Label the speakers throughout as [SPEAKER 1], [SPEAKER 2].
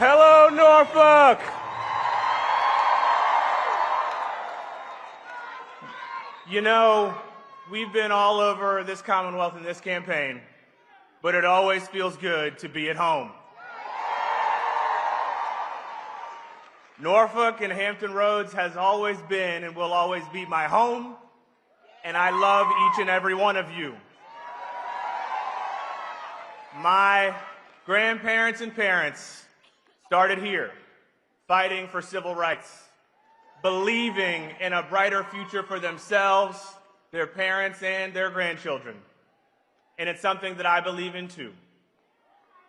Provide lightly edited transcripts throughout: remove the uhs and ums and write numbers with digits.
[SPEAKER 1] Hello, Norfolk! You know, we've been all over this Commonwealth in this campaign, but it always feels good to be at home. Norfolk and Hampton Roads has always been and will always be my home, and I love each and every one of you. My grandparents and parents started here, fighting for civil rights, believing in a brighter future for themselves, their parents, and their grandchildren. And it's something that I believe in too.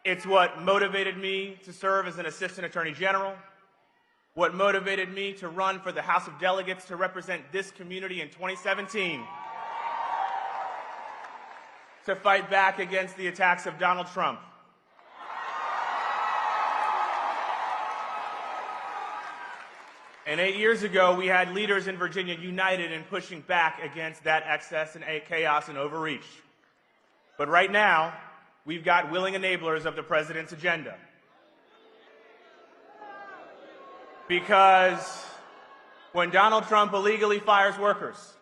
[SPEAKER 1] It's what motivated me to serve as an assistant attorney general, what motivated me to run for the House of Delegates to represent this community in 2017, to fight back against the attacks of Donald Trump. And 8 years ago, we had leaders in Virginia united in pushing back against that excess and chaos and overreach. But right now, we've got willing enablers of the president's agenda. Because when Donald Trump illegally fires workers,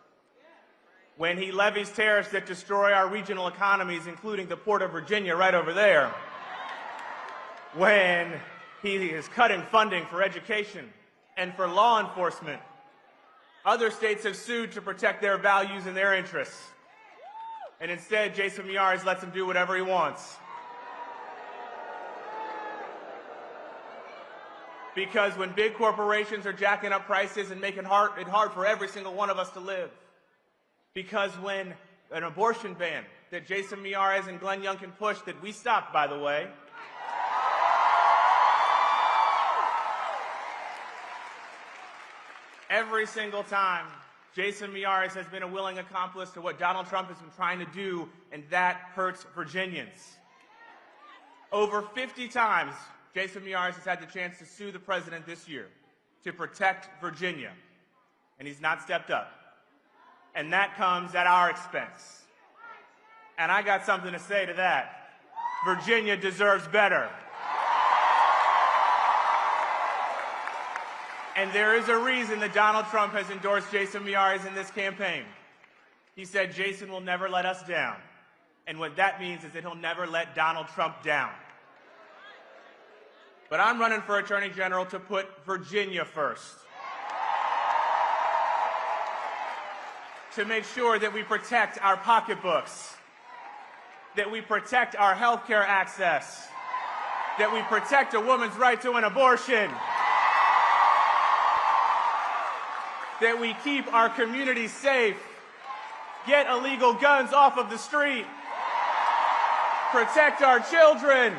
[SPEAKER 1] when he levies tariffs that destroy our regional economies, including the Port of Virginia right over there, when he is cutting funding for education and for law enforcement, other states have sued to protect their values and their interests. And instead, Jason Miyares lets him do whatever he wants. Because when big corporations are jacking up prices and making it hard for every single one of us to live. Because when an abortion ban that Jason Miyares and Glenn Youngkin pushed, that we stopped, by the way, every single time, Jason Miyares has been a willing accomplice to what Donald Trump has been trying to do, and that hurts Virginians. Over 50 times, Jason Miyares has had the chance to sue the president this year to protect Virginia, and he's not stepped up. And that comes at our expense. And I got something to say to that. Virginia deserves better. And there is a reason that Donald Trump has endorsed Jason Miyares in this campaign. He said Jason will never let us down. And what that means is that he'll never let Donald Trump down. But I'm running for Attorney General to put Virginia first. To make sure that we protect our pocketbooks, that we protect our health care access, that we protect a woman's right to an abortion, that we keep our communities safe, get illegal guns off of the street, protect our children.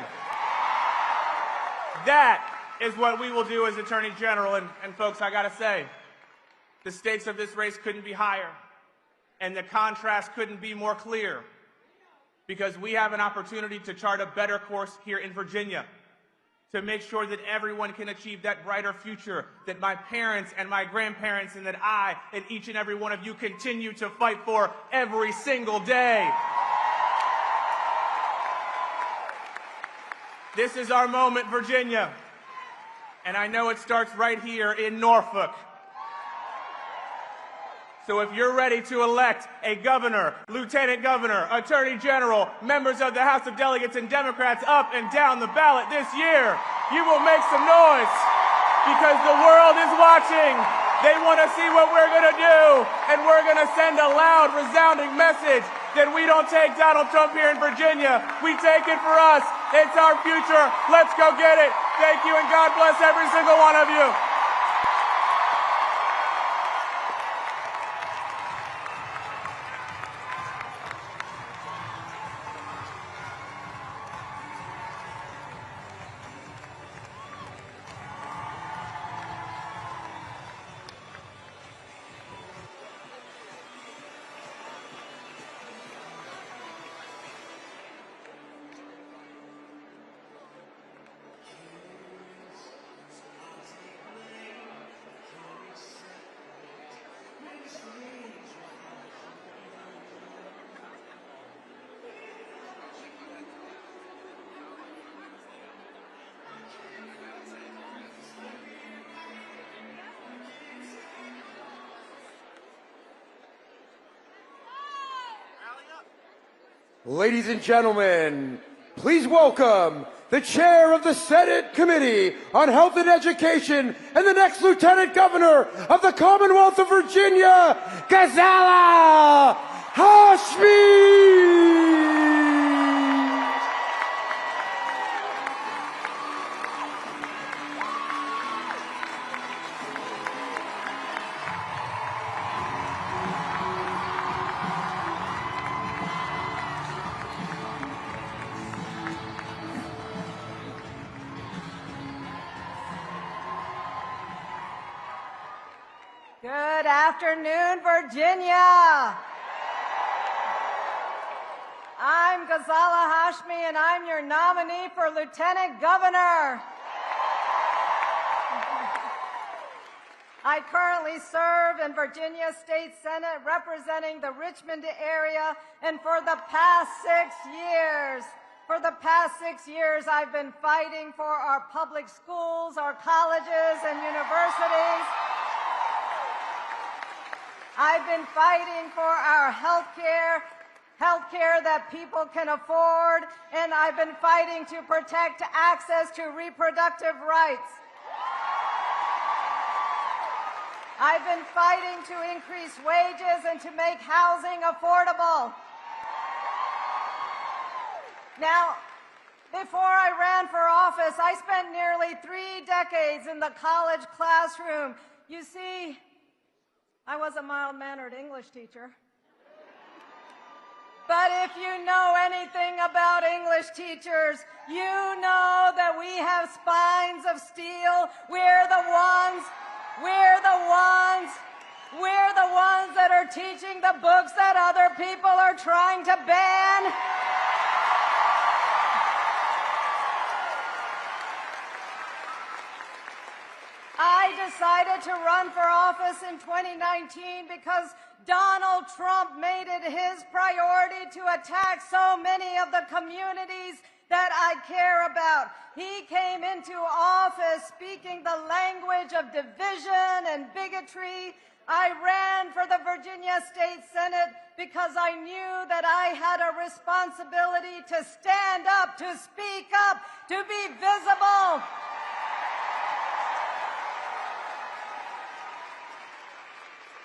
[SPEAKER 1] That is what we will do as Attorney General. And folks, I gotta say, the stakes of this race couldn't be higher, and the contrast couldn't be more clear, because we have an opportunity to chart a better course here in Virginia, to make sure that everyone can achieve that brighter future that my parents and my grandparents and that I and each and every one of you continue to fight for every single day. This is our moment, Virginia, and I know it starts right here in Norfolk. So if you're ready to elect a governor, lieutenant governor, attorney general, members of the House of Delegates, and Democrats up and down the ballot this year, you will make some noise, because the world is watching. They want to see what we're going to do, and we're going to send a loud, resounding message that we don't take Donald Trump here in Virginia. We take it for us. It's our future. Let's go get it. Thank you, and God bless every single one of you.
[SPEAKER 2] Ladies and gentlemen, please welcome the chair of the Senate Committee on Health and Education and the next Lieutenant Governor of the Commonwealth of Virginia, Ghazala Hashmi!
[SPEAKER 3] Good afternoon, Virginia. I'm Ghazala Hashmi, and I'm your nominee for Lieutenant Governor. I currently serve in Virginia State Senate representing the Richmond area, and for the past 6 years, I've been fighting for our public schools, our colleges, and universities. I've been fighting for our health care that people can afford, and I've been fighting to protect access to reproductive rights. I've been fighting to increase wages and to make housing affordable. Now, before I ran for office, I spent nearly 3 decades in the college classroom. You see, I was a mild-mannered English teacher. But if you know anything about English teachers, you know that we have spines of steel. We're the ones that are teaching the books that other people are trying to ban. I decided to run for office in 2019 because Donald Trump made it his priority to attack so many of the communities that I care about. He came into office speaking the language of division and bigotry. I ran for the Virginia State Senate because I knew that I had a responsibility to stand up, to speak up, to be visible.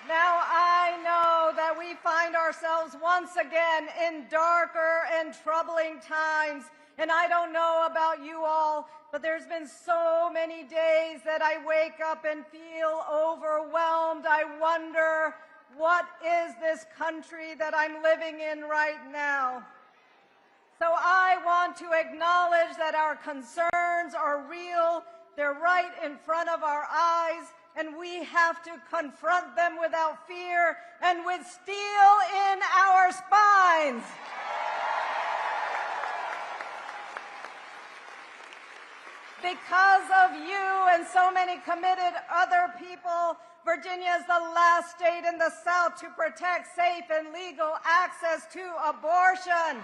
[SPEAKER 3] Now, I know that we find ourselves once again in darker and troubling times, and I don't know about you all, but there's been so many days that I wake up and feel overwhelmed. I wonder, what is this country that I'm living in right now? So I want to acknowledge that our concerns are real. They're right in front of our eyes, and we have to confront them without fear and with steel in our spines. Because of you and so many committed other people, Virginia is the last state in the South to protect safe and legal access to abortion.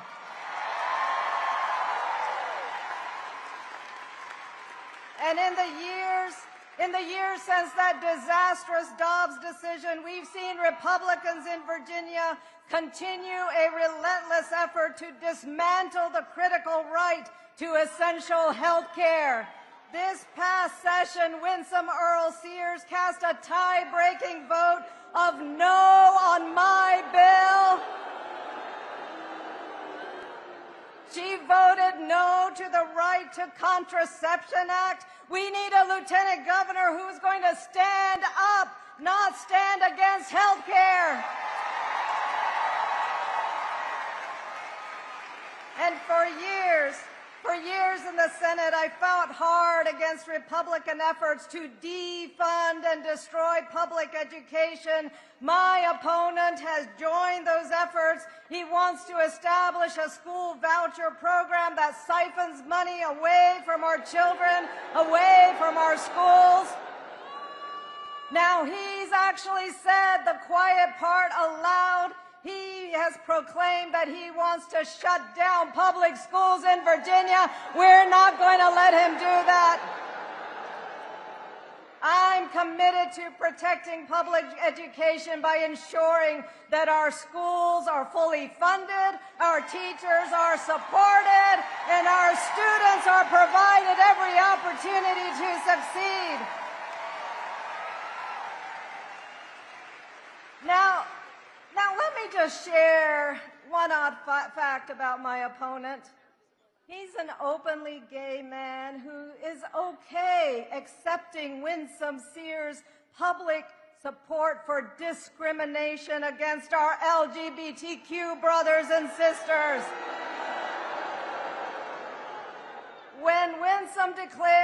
[SPEAKER 3] And in the years since that disastrous Dobbs decision, we've seen Republicans in Virginia continue a relentless effort to dismantle the critical right to essential health care. This past session, Winsome Earl Sears cast a tie-breaking vote of no on my bill. She voted no to the Right to Contraception Act. We need a lieutenant governor who's going to stand up, not stand against health care. And for years in the Senate, I fought hard against Republican efforts to defund and destroy public education. My opponent has joined those efforts. He wants to establish a school voucher program that siphons money away from our children, away from our schools. Now, he's actually said the quiet part aloud. He has proclaimed that he wants to shut down public schools in Virginia. We're not going to let him do that. I'm committed to protecting public education by ensuring that our schools are fully funded, our teachers are supported, and our students are provided every opportunity to succeed. Now let me just share one odd fact about my opponent. He's an openly gay man who is okay accepting Winsome Sears' public support for discrimination against our LGBTQ brothers and sisters. When Winsome declared